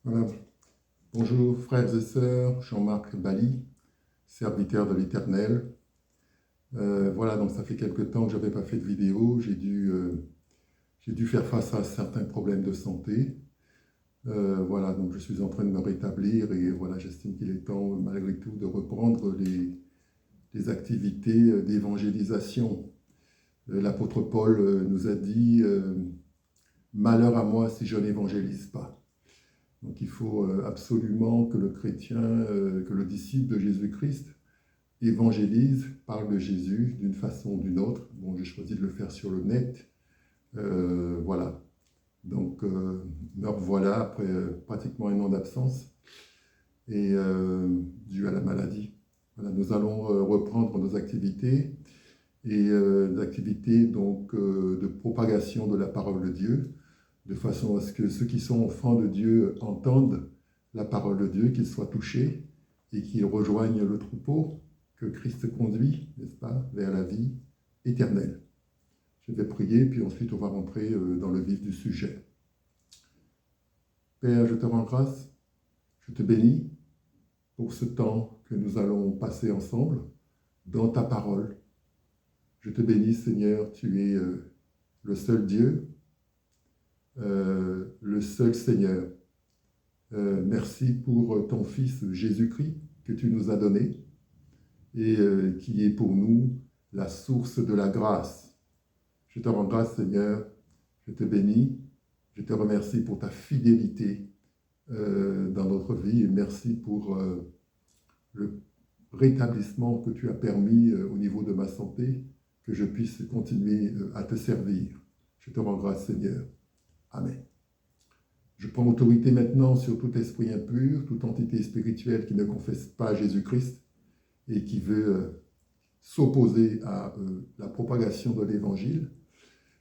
Voilà. Bonjour frères et sœurs, Jean-Marc Bali, serviteur de l'Éternel. Voilà, donc ça fait quelque temps que je n'avais pas fait de vidéo. J'ai dû faire face à certains problèmes de santé. Voilà, donc je suis en train de me rétablir et voilà, j'estime qu'il est temps malgré tout de reprendre les activités d'évangélisation. L'apôtre Paul nous a dit malheur à moi si je n'évangélise pas. Donc il faut absolument que le chrétien, que le disciple de Jésus-Christ évangélise, parle de Jésus d'une façon ou d'une autre. Bon, j'ai choisi de le faire sur le net. Voilà. Donc me revoilà après pratiquement un an d'absence et dû à la maladie. Voilà, nous allons reprendre nos activités et d'activités donc de propagation de la parole de Dieu, de façon à ce que ceux qui sont enfants de Dieu entendent la parole de Dieu, qu'ils soient touchés et qu'ils rejoignent le troupeau que Christ conduit, n'est-ce pas, vers la vie éternelle. Je vais prier, puis ensuite on va rentrer dans le vif du sujet. Père, je te rends grâce, je te bénis pour ce temps que nous allons passer ensemble dans ta parole. Je te bénis, Seigneur, tu es le seul Dieu, le seul Seigneur. Merci pour ton Fils Jésus-Christ que tu nous as donné et qui est pour nous la source de la grâce. Je te rends grâce, Seigneur, je te bénis, je te remercie pour ta fidélité dans notre vie et merci pour le rétablissement que tu as permis au niveau de ma santé, que je puisse continuer à te servir. Je te rends grâce, Seigneur. Amen. Je prends autorité maintenant sur tout esprit impur, toute entité spirituelle qui ne confesse pas Jésus-Christ et qui veut s'opposer à la propagation de l'Évangile.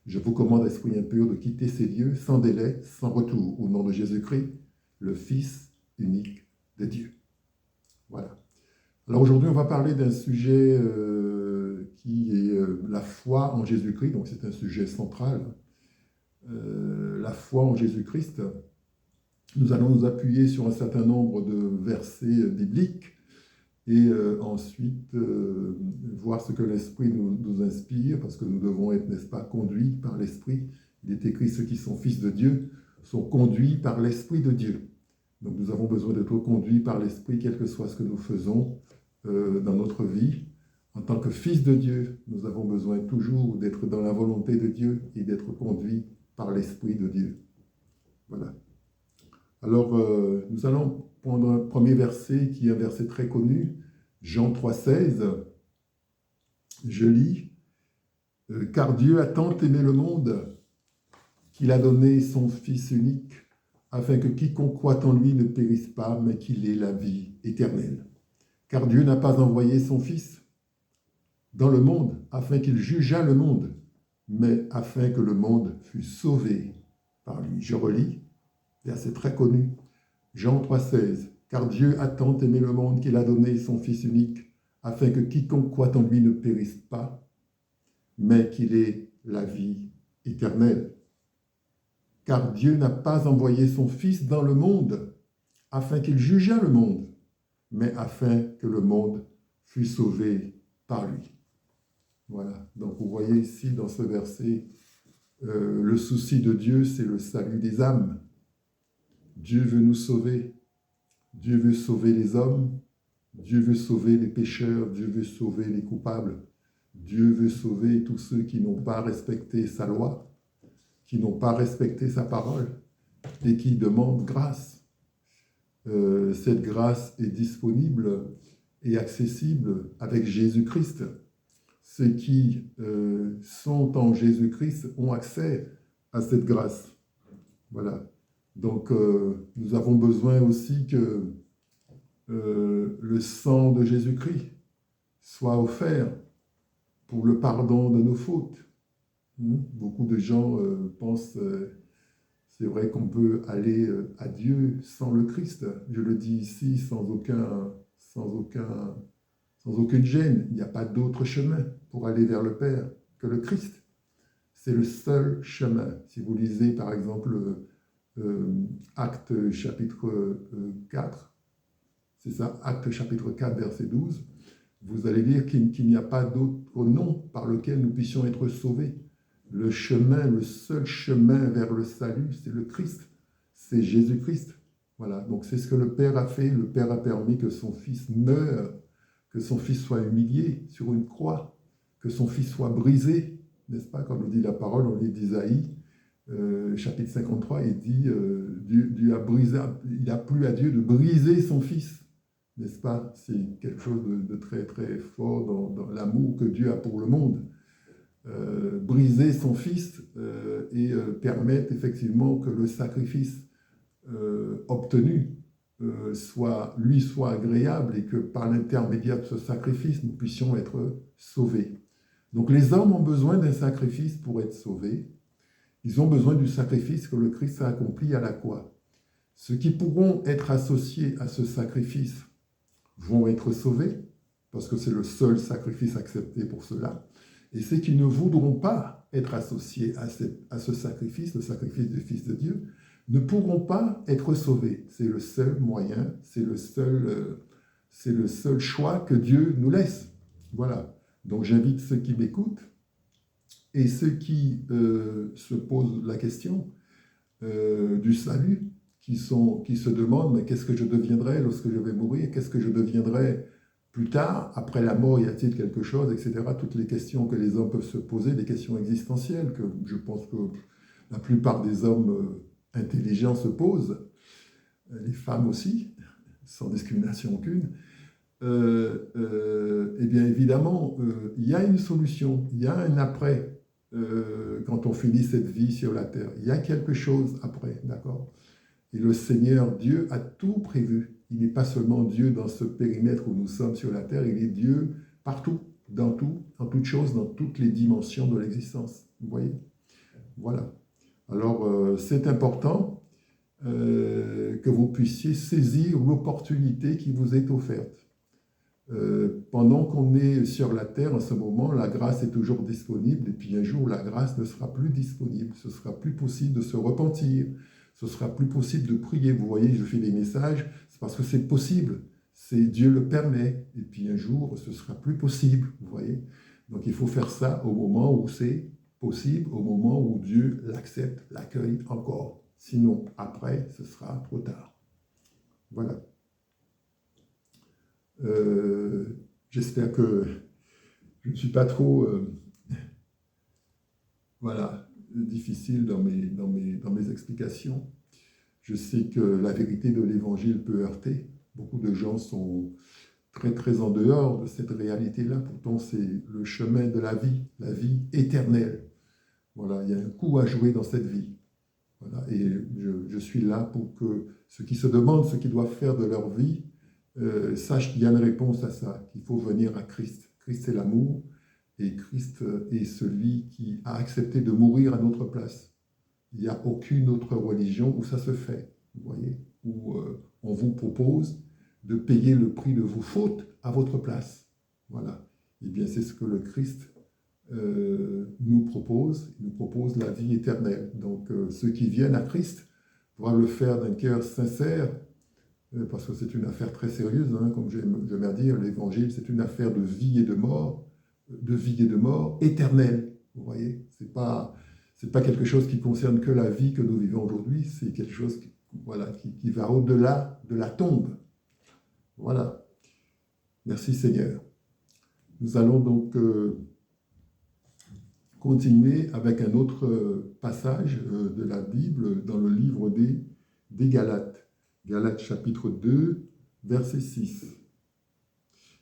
Je vous commande, esprit impur, de quitter ces lieux sans délai, sans retour, au nom de Jésus-Christ, le Fils unique de Dieu. Voilà. Alors aujourd'hui, on va parler d'un sujet qui est la foi en Jésus-Christ, donc c'est un sujet central. La foi en Jésus-Christ. Nous allons nous appuyer sur un certain nombre de versets bibliques et ensuite voir ce que l'Esprit nous inspire, parce que nous devons être, n'est-ce pas, conduits par l'Esprit. Il est écrit, ceux qui sont fils de Dieu sont conduits par l'Esprit de Dieu. Donc nous avons besoin d'être conduits par l'Esprit, quel que soit ce que nous faisons dans notre vie. En tant que fils de Dieu, nous avons besoin toujours d'être dans la volonté de Dieu et d'être conduits par l'Esprit de Dieu. Voilà. Alors, nous allons prendre un premier verset qui est un verset très connu, Jean 3,16. Je lis, « Car Dieu a tant aimé le monde qu'il a donné son Fils unique, afin que quiconque croit en lui ne périsse pas, mais qu'il ait la vie éternelle. Car Dieu n'a pas envoyé son Fils dans le monde, afin qu'il jugeât le monde, mais afin que le monde fût sauvé par lui. » Je relis, verset très connu, Jean 3,16. « Car Dieu a tant aimé le monde qu'il a donné son Fils unique, afin que quiconque croit en lui ne périsse pas, mais qu'il ait la vie éternelle. Car Dieu n'a pas envoyé son Fils dans le monde, afin qu'il jugeât le monde, mais afin que le monde fût sauvé par lui. » Voilà, donc vous voyez ici dans ce verset, le souci de Dieu, c'est le salut des âmes. Dieu veut nous sauver. Dieu veut sauver les hommes. Dieu veut sauver les pécheurs. Dieu veut sauver les coupables. Dieu veut sauver tous ceux qui n'ont pas respecté sa loi, qui n'ont pas respecté sa parole et qui demandent grâce. Cette grâce est disponible et accessible avec Jésus-Christ. Ceux qui sont en Jésus-Christ ont accès à cette grâce. Voilà. Donc, nous avons besoin aussi que le sang de Jésus-Christ soit offert pour le pardon de nos fautes. Beaucoup de gens pensent, c'est vrai qu'on peut aller à Dieu sans le Christ. Je le dis ici sans aucune gêne. Il n'y a pas d'autre chemin pour aller vers le Père que le Christ. C'est le seul chemin. Si vous lisez par exemple Actes chapitre 4, c'est ça, Actes chapitre 4, verset 12, vous allez lire qu'il n'y a pas d'autre nom par lequel nous puissions être sauvés. Le chemin, le seul chemin vers le salut, c'est le Christ, c'est Jésus-Christ. Voilà, donc c'est ce que le Père a fait. Le Père a permis que son Fils meure, que son Fils soit humilié sur une croix, que son Fils soit brisé, n'est-ce pas? Comme le dit la parole, on lit d'Isaïe, chapitre 53, il dit Dieu a brisé, il a plu à Dieu de briser son Fils, n'est-ce pas? C'est quelque chose de très très fort dans l'amour que Dieu a pour le monde. Briser son Fils et permettre effectivement que le sacrifice obtenu soit agréable et que par l'intermédiaire de ce sacrifice, nous puissions être sauvés. Donc les hommes ont besoin d'un sacrifice pour être sauvés. Ils ont besoin du sacrifice que le Christ a accompli à la croix. Ceux qui pourront être associés à ce sacrifice vont être sauvés, parce que c'est le seul sacrifice accepté pour cela. Et ceux qui ne voudront pas être associés à ce sacrifice, le sacrifice du Fils de Dieu, ne pourront pas être sauvés. C'est le seul moyen, c'est le seul choix que Dieu nous laisse. Voilà. Donc j'invite ceux qui m'écoutent et ceux qui se posent la question du salut, qui se demandent, mais qu'est-ce que je deviendrai lorsque je vais mourir? Qu'est-ce que je deviendrai plus tard? Après la mort, y a-t-il quelque chose, etc. Toutes les questions que les hommes peuvent se poser, des questions existentielles que je pense que la plupart des hommes intelligents se posent, les femmes aussi, sans discrimination aucune. Eh bien évidemment, il y a une solution, il y a un après quand on finit cette vie sur la terre. Il y a quelque chose après, d'accord? Et le Seigneur Dieu a tout prévu. Il n'est pas seulement Dieu dans ce périmètre où nous sommes sur la terre, il est Dieu partout, dans tout, en toutes choses, dans toutes les dimensions de l'existence. Vous voyez? Voilà. Alors, c'est important que vous puissiez saisir l'opportunité qui vous est offerte. Pendant qu'on est sur la terre, en ce moment, la grâce est toujours disponible, et puis un jour, la grâce ne sera plus disponible. Ce sera plus possible de se repentir. Ce sera plus possible de prier. Vous voyez, je fais des messages, c'est parce que c'est possible. Dieu le permet. Et puis un jour, ce sera plus possible. Vous voyez. Donc il faut faire ça au moment où c'est possible, au moment où Dieu l'accepte, l'accueille encore. Sinon, après, ce sera trop tard. Voilà. J'espère que je ne suis pas trop difficile dans mes explications. Je sais que la vérité de l'Évangile peut heurter. Beaucoup de gens sont très très en dehors de cette réalité-là. Pourtant, c'est le chemin de la vie éternelle. Voilà, il y a un coup à jouer dans cette vie. Voilà, et je suis là pour que ceux qui se demandent ce qu'ils doivent faire de leur vie sachent qu'il y a une réponse à ça, qu'il faut venir à Christ. Christ, c'est l'amour, et Christ est celui qui a accepté de mourir à notre place. Il n'y a aucune autre religion où ça se fait, vous voyez, où on vous propose de payer le prix de vos fautes à votre place. Voilà. Eh bien, c'est ce que le Christ nous propose. Il nous propose la vie éternelle. Donc, ceux qui viennent à Christ doivent le faire d'un cœur sincère, parce que c'est une affaire très sérieuse, hein, comme j'aime à dire, l'Évangile, c'est une affaire de vie et de mort éternelle. Vous voyez, c'est pas quelque chose qui concerne que la vie que nous vivons aujourd'hui, c'est quelque chose qui va au-delà de la tombe. Voilà. Merci Seigneur. Nous allons donc continuer avec un autre passage de la Bible dans le livre des Galates. Galates chapitre 2, verset 6.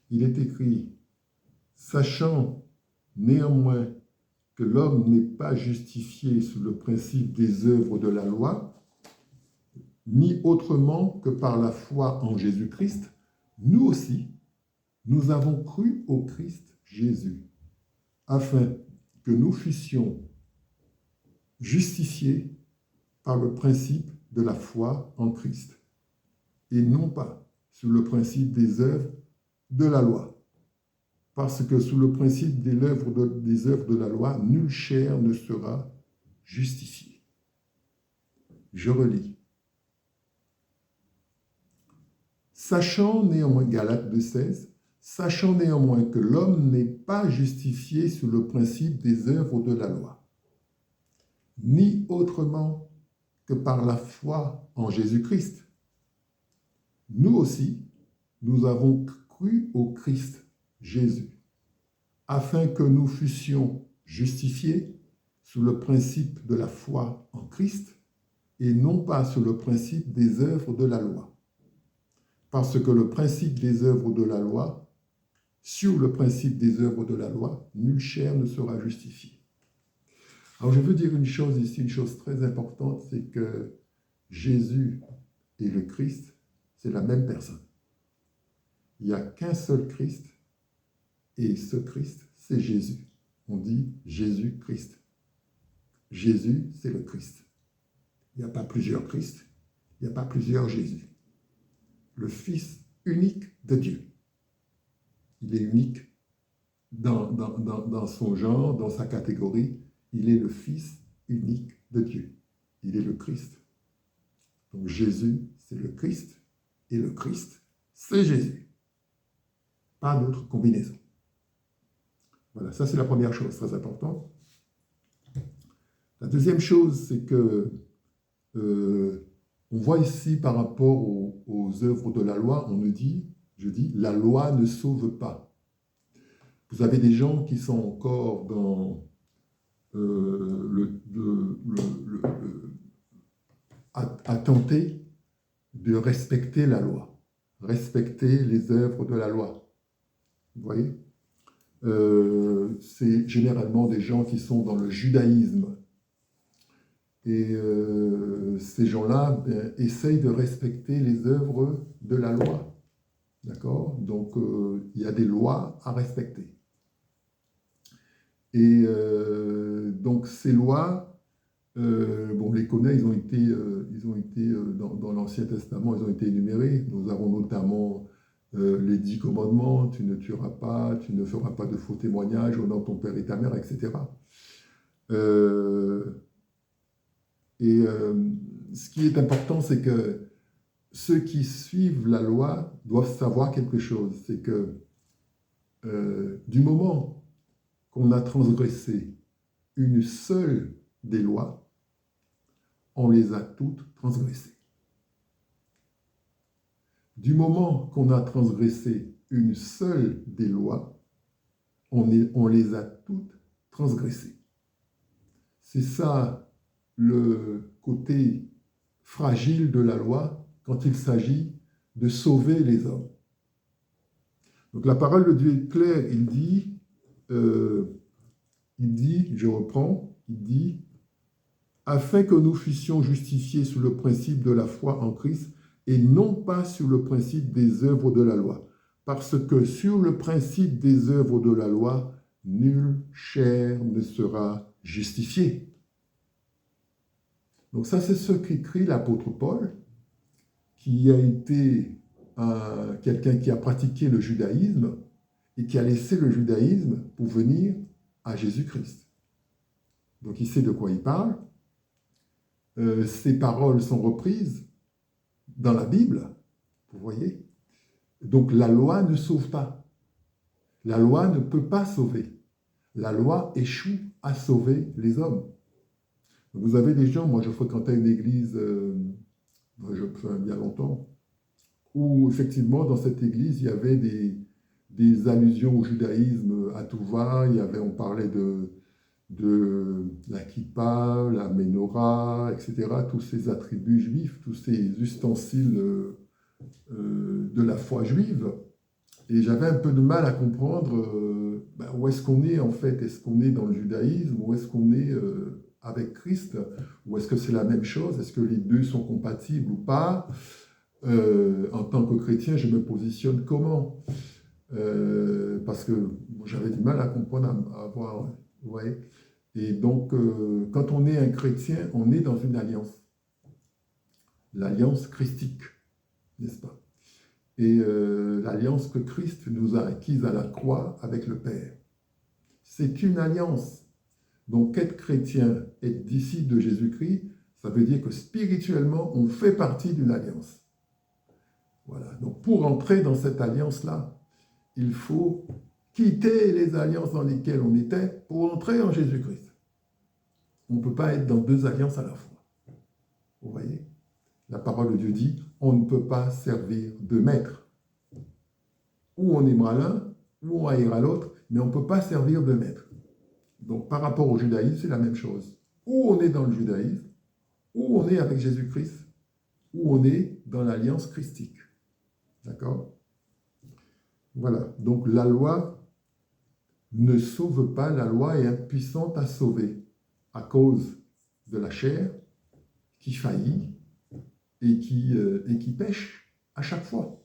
Il est écrit « Sachant néanmoins que l'homme n'est pas justifié sous le principe des œuvres de la loi, ni autrement que par la foi en Jésus-Christ, nous aussi, nous avons cru au Christ Jésus, afin que nous fussions justifiés par le principe de la foi en Christ, et non pas sous le principe des œuvres de la loi. Parce que sous le principe des œuvres de la loi, nulle chair ne sera justifiée. Je relis. Sachant néanmoins, Galates 2,16, sachant néanmoins que l'homme n'est pas justifié sur le principe des œuvres de la loi, ni autrement que par la foi en Jésus-Christ. Nous aussi, nous avons cru au Christ Jésus, afin que nous fussions justifiés sous le principe de la foi en Christ et non pas sous le principe des œuvres de la loi. Parce que le principe des œuvres de la loi, sur le principe des œuvres de la loi, nulle chair ne sera justifiée. Alors je veux dire une chose ici, une chose très importante, c'est que Jésus et le Christ, c'est la même personne. Il n'y a qu'un seul Christ, et ce Christ, c'est Jésus. On dit Jésus-Christ. Jésus, c'est le Christ. Il n'y a pas plusieurs Christ, il n'y a pas plusieurs Jésus. Le Fils unique de Dieu. Il est unique dans son genre, dans sa catégorie. Il est le Fils unique de Dieu. Il est le Christ. Donc Jésus, c'est le Christ, et le Christ, c'est Jésus. Pas d'autre combinaison. Voilà, ça c'est la première chose, très importante. La deuxième chose, c'est que on voit ici par rapport aux œuvres de la loi, on nous dit, la loi ne sauve pas. Vous avez des gens qui sont encore dans à tenter de respecter la loi, respecter les œuvres de la loi. Vous voyez, c'est généralement des gens qui sont dans le judaïsme. Et ces gens-là essayent de respecter les œuvres de la loi. D'accord ? Donc, il y a des lois à respecter. Et donc, ces lois, on les connaît, ils ont été dans l'Ancien Testament, ils ont été énumérés. Nous avons notamment les 10 commandements, tu ne tueras pas, tu ne feras pas de faux témoignages, honore ton père et ta mère, etc. Ce qui est important, c'est que ceux qui suivent la loi doivent savoir quelque chose. C'est que du moment qu'on a transgressé une seule des lois, on les a toutes transgressées. Du moment qu'on a transgressé une seule des lois, on les a toutes transgressées. C'est ça le côté fragile de la loi quand il s'agit de sauver les hommes. Donc la parole de Dieu est claire, il dit, je reprends, il dit, afin que nous fussions justifiés sous le principe de la foi en Christ et non pas sur le principe des œuvres de la loi. Parce que sur le principe des œuvres de la loi, nulle chair ne sera justifiée. Donc ça, c'est ce qu'écrit l'apôtre Paul, qui a été quelqu'un qui a pratiqué le judaïsme et qui a laissé le judaïsme pour venir à Jésus-Christ. Donc il sait de quoi il parle. Ces paroles sont reprises dans la Bible, vous voyez. Donc la loi ne sauve pas. La loi ne peut pas sauver. La loi échoue à sauver les hommes. Vous avez des gens, moi je fréquentais une église il y a longtemps, où effectivement dans cette église il y avait des allusions au judaïsme à tout va, on parlait de la kippa, la menorah, etc., tous ces attributs juifs, tous ces ustensiles de la foi juive. Et j'avais un peu de mal à comprendre où est-ce qu'on est en fait. Est-ce qu'on est dans le judaïsme ou est-ce qu'on est avec Christ? Ou est-ce que c'est la même chose? Est-ce que les deux sont compatibles ou pas? En tant que chrétien, je me positionne comment? Parce que j'avais du mal à comprendre, à voir. Vous voyez? Et donc, quand on est un chrétien, on est dans une alliance. L'alliance christique, n'est-ce pas? Et l'alliance que Christ nous a acquise à la croix avec le Père. C'est une alliance. Donc, être chrétien, être disciple de Jésus-Christ, ça veut dire que spirituellement, on fait partie d'une alliance. Voilà. Donc, pour entrer dans cette alliance-là, il faut quitter les alliances dans lesquelles on était pour entrer en Jésus-Christ. On ne peut pas être dans deux alliances à la fois. Vous voyez? La parole de Dieu dit, on ne peut pas servir deux maîtres. Ou on aimera l'un, ou on haïra l'autre, mais on ne peut pas servir deux maîtres. Donc, par rapport au judaïsme, c'est la même chose. Ou on est dans le judaïsme, ou on est avec Jésus-Christ, ou on est dans l'alliance christique. D'accord? Voilà. Donc, la loi ne sauve pas, la loi est impuissante à sauver à cause de la chair qui faillit et qui pêche à chaque fois.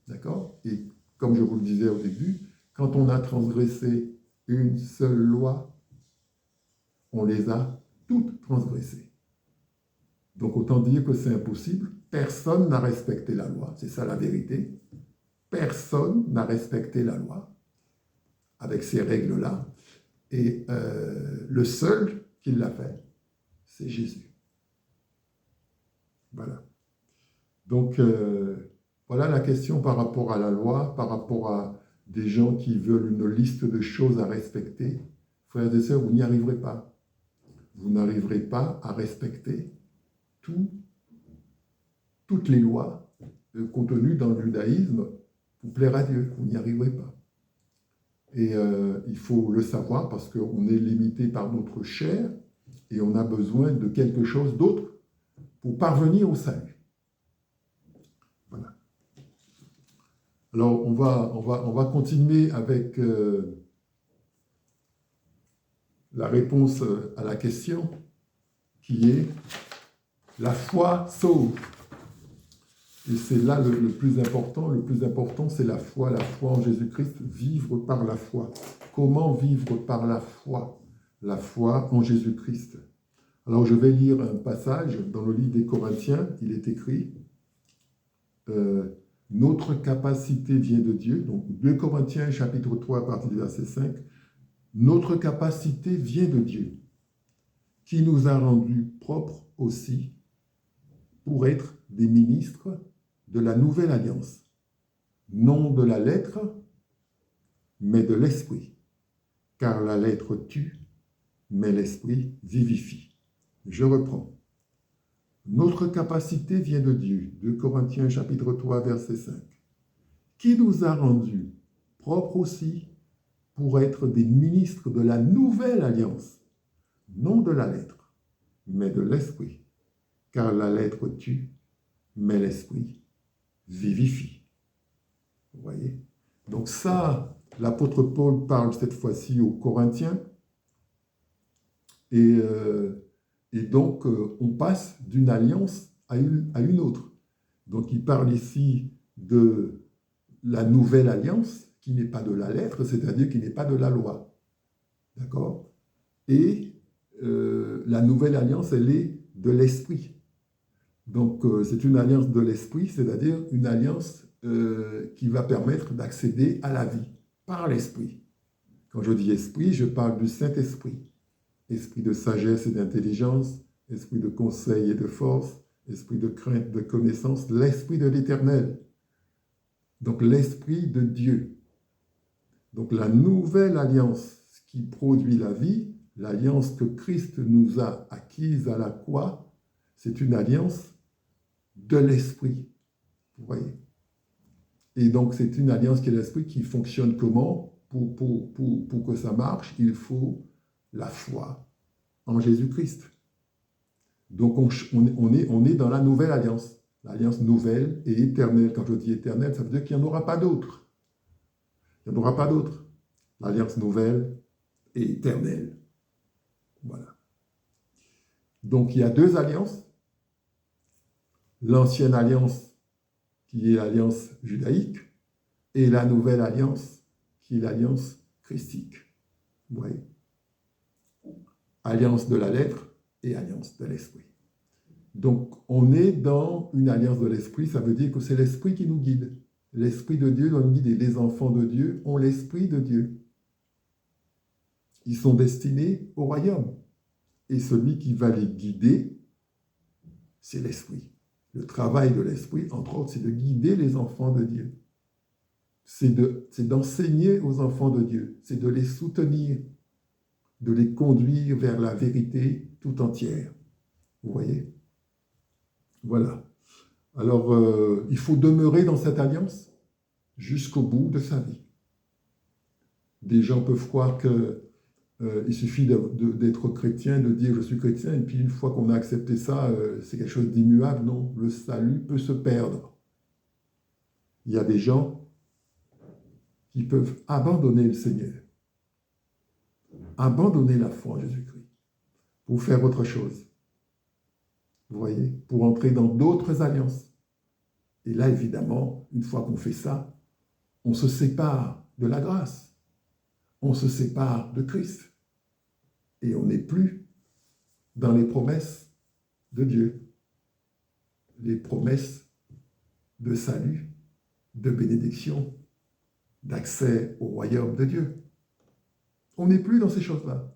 D'accord? Et comme je vous le disais au début, quand on a transgressé une seule loi, on les a toutes transgressées. Donc autant dire que c'est impossible. Personne n'a respecté la loi. C'est ça la vérité. Personne n'a respecté la loi avec ces règles-là. Et le seul qui l'a fait, c'est Jésus. Voilà. Donc, voilà la question par rapport à la loi, par rapport à des gens qui veulent une liste de choses à respecter. Frères et sœurs, vous n'y arriverez pas. Vous n'arriverez pas à respecter toutes les lois contenues dans le judaïsme pour plaire à Dieu. Vous n'y arriverez pas. Et il faut le savoir parce qu'on est limité par notre chair et on a besoin de quelque chose d'autre pour parvenir au salut. Voilà. Alors, on va continuer avec la réponse à la question qui est la foi sauve. Et c'est là le plus important. Le plus important, c'est la foi en Jésus-Christ, vivre par la foi. Comment vivre par la foi? La foi en Jésus-Christ. Alors, je vais lire un passage dans le livre des Corinthiens. Il est écrit notre capacité vient de Dieu. Donc, 2 Corinthiens, chapitre 3, à partir du verset 5. Notre capacité vient de Dieu, qui nous a rendus propres aussi pour être des ministres de la nouvelle alliance, non de la lettre, mais de l'esprit. Car la lettre tue, mais l'esprit vivifie. Je reprends. Notre capacité vient de Dieu, 2 Corinthiens chapitre 3, verset 5, qui nous a rendus propres aussi pour être des ministres de la nouvelle alliance, non de la lettre, mais de l'esprit. Car la lettre tue, mais l'esprit vivifie. Vous voyez? Donc ça, l'apôtre Paul parle cette fois-ci aux Corinthiens. Et donc, on passe d'une alliance à une autre. Donc, il parle ici de la nouvelle alliance, qui n'est pas de la lettre, c'est-à-dire qui n'est pas de la loi. D'accord? Et la nouvelle alliance, elle est de l'esprit. Donc, c'est une alliance de l'esprit, c'est-à-dire une alliance qui va permettre d'accéder à la vie par l'esprit. Quand je dis esprit, je parle du Saint-Esprit. Esprit de sagesse et d'intelligence, esprit de conseil et de force, esprit de crainte, de connaissance, l'esprit de l'Éternel. Donc, l'esprit de Dieu. Donc, la nouvelle alliance qui produit la vie, l'alliance que Christ nous a acquise à la croix, c'est une alliance de l'esprit. Vous voyez? Et donc, c'est une alliance qui est l'esprit qui fonctionne comment? Pour que ça marche, il faut la foi en Jésus-Christ. Donc, on est dans la nouvelle alliance. L'alliance nouvelle et éternelle. Quand je dis éternelle, ça veut dire qu'il n'y en aura pas d'autre. Il n'y en aura pas d'autre. L'alliance nouvelle et éternelle. Voilà. Donc, il y a deux alliances. L'ancienne alliance, qui est l'alliance judaïque, et la nouvelle alliance, qui est l'alliance christique. Vous voyez? Alliance de la lettre et alliance de l'esprit. Donc, on est dans une alliance de l'esprit, ça veut dire que c'est l'esprit qui nous guide. L'esprit de Dieu doit nous guider. Les enfants de Dieu ont l'esprit de Dieu. Ils sont destinés au royaume. Et celui qui va les guider, c'est l'esprit. Le travail de l'Esprit, entre autres, c'est de guider les enfants de Dieu. C'est d'enseigner aux enfants de Dieu, c'est de les soutenir, de les conduire vers la vérité tout entière. Vous voyez? Voilà. Alors, il faut demeurer dans cette alliance jusqu'au bout de sa vie. Des gens peuvent croire qu'il suffit d'être chrétien, de dire je suis chrétien, et puis une fois qu'on a accepté ça, c'est quelque chose d'immuable. Non, le salut peut se perdre. Il y a des gens qui peuvent abandonner le Seigneur, abandonner la foi en Jésus-Christ pour faire autre chose. Vous voyez, pour entrer dans d'autres alliances. Et là, évidemment, une fois qu'on fait ça, on se sépare de la grâce. On se sépare de Christ. Et on n'est plus dans les promesses de Dieu. Les promesses de salut, de bénédiction, d'accès au royaume de Dieu. On n'est plus dans ces choses-là.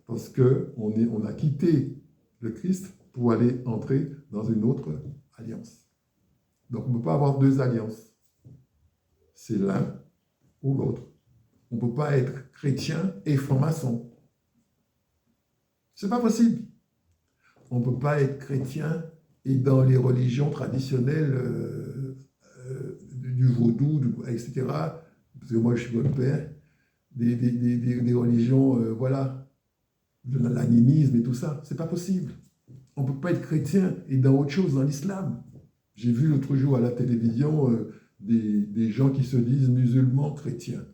Parce qu'on a quitté le Christ pour aller entrer dans une autre alliance. Donc, on ne peut pas avoir deux alliances. C'est l'un ou l'autre. On ne peut pas être chrétien et franc-maçon. Ce n'est pas possible. On ne peut pas être chrétien et dans les religions traditionnelles du vaudou, etc. Parce que moi, je suis votre père. Des religions, voilà, de l'animisme et tout ça. Ce n'est pas possible. On ne peut pas être chrétien et dans autre chose, dans l'islam. J'ai vu l'autre jour à la télévision des gens qui se disent musulmans chrétiens.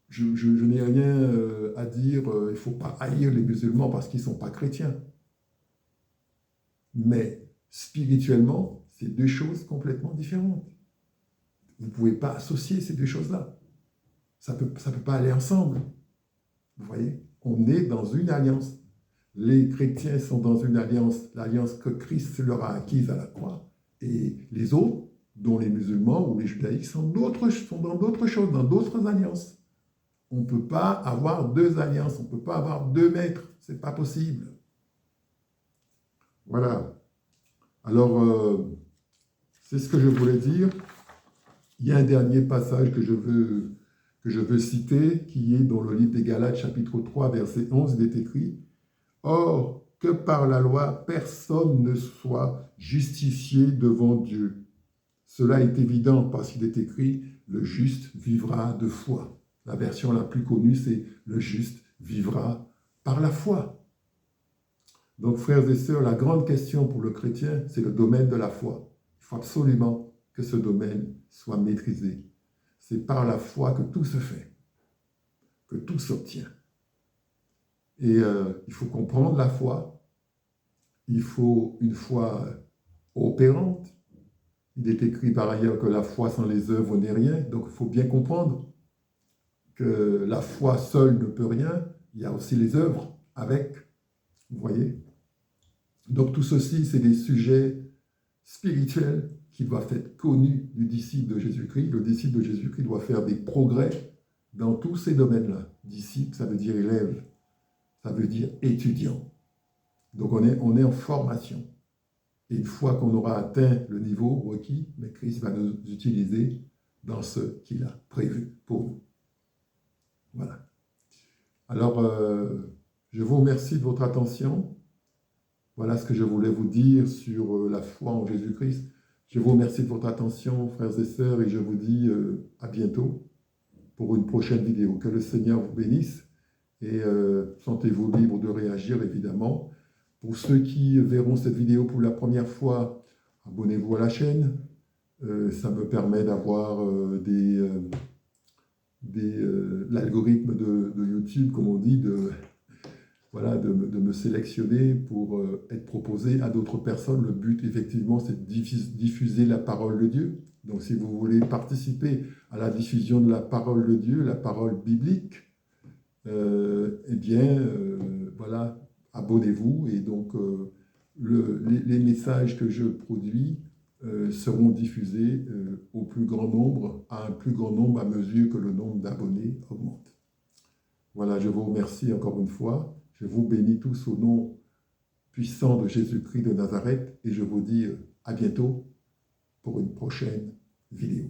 Je n'ai rien à dire, il ne faut pas haïr les musulmans parce qu'ils ne sont pas chrétiens. Mais spirituellement, c'est deux choses complètement différentes. Vous ne pouvez pas associer ces deux choses-là. Ça peut pas aller ensemble. Vous voyez? On est dans une alliance. Les chrétiens sont dans une alliance, l'alliance que Christ leur a acquise à la croix. Et les autres, dont les musulmans ou les judaïques, sont dans d'autres choses, dans d'autres alliances. On ne peut pas avoir deux alliances, on ne peut pas avoir deux maîtres. Ce n'est pas possible. Voilà. Alors, c'est ce que je voulais dire. Il y a un dernier passage que je veux citer, qui est dans le livre des Galates, chapitre 3, verset 11, il est écrit « Or, que par la loi, personne ne soit justifié devant Dieu. Cela est évident parce qu'il est écrit « Le juste vivra de foi ». La version la plus connue, c'est « Le juste vivra par la foi ». Donc, frères et sœurs, la grande question pour le chrétien, c'est le domaine de la foi. Il faut absolument que ce domaine soit maîtrisé. C'est par la foi que tout se fait, que tout s'obtient. Et il faut comprendre la foi. Il faut une foi opérante. Il est écrit par ailleurs que la foi sans les œuvres n'est rien. Donc, il faut bien comprendre que la foi seule ne peut rien. Il y a aussi les œuvres avec. Vous voyez? Donc, tout ceci, c'est des sujets spirituels qui doivent être connus du disciple de Jésus-Christ. Le disciple de Jésus-Christ doit faire des progrès dans tous ces domaines-là. Disciple, ça veut dire élève. Ça veut dire étudiant. Donc, on est en formation. Et une fois qu'on aura atteint le niveau requis, mais Christ va nous utiliser dans ce qu'il a prévu pour nous. Voilà. Alors, je vous remercie de votre attention. Voilà ce que je voulais vous dire sur la foi en Jésus-Christ. Je vous remercie de votre attention, frères et sœurs, et je vous dis à bientôt pour une prochaine vidéo. Que le Seigneur vous bénisse et sentez-vous libre de réagir, évidemment. Pour ceux qui verront cette vidéo pour la première fois, abonnez-vous à la chaîne. Ça me permet d'avoir l'algorithme de YouTube, comme on dit, de me sélectionner pour être proposé à d'autres personnes. Le but, effectivement, c'est de diffuser la parole de Dieu. Donc, si vous voulez participer à la diffusion de la parole de Dieu, la parole biblique, voilà, abonnez-vous. Et donc, les messages que je produis seront diffusés au plus grand nombre, à un plus grand nombre à mesure que le nombre d'abonnés augmente. Voilà, je vous remercie encore une fois. Je vous bénis tous au nom puissant de Jésus-Christ de Nazareth et je vous dis à bientôt pour une prochaine vidéo.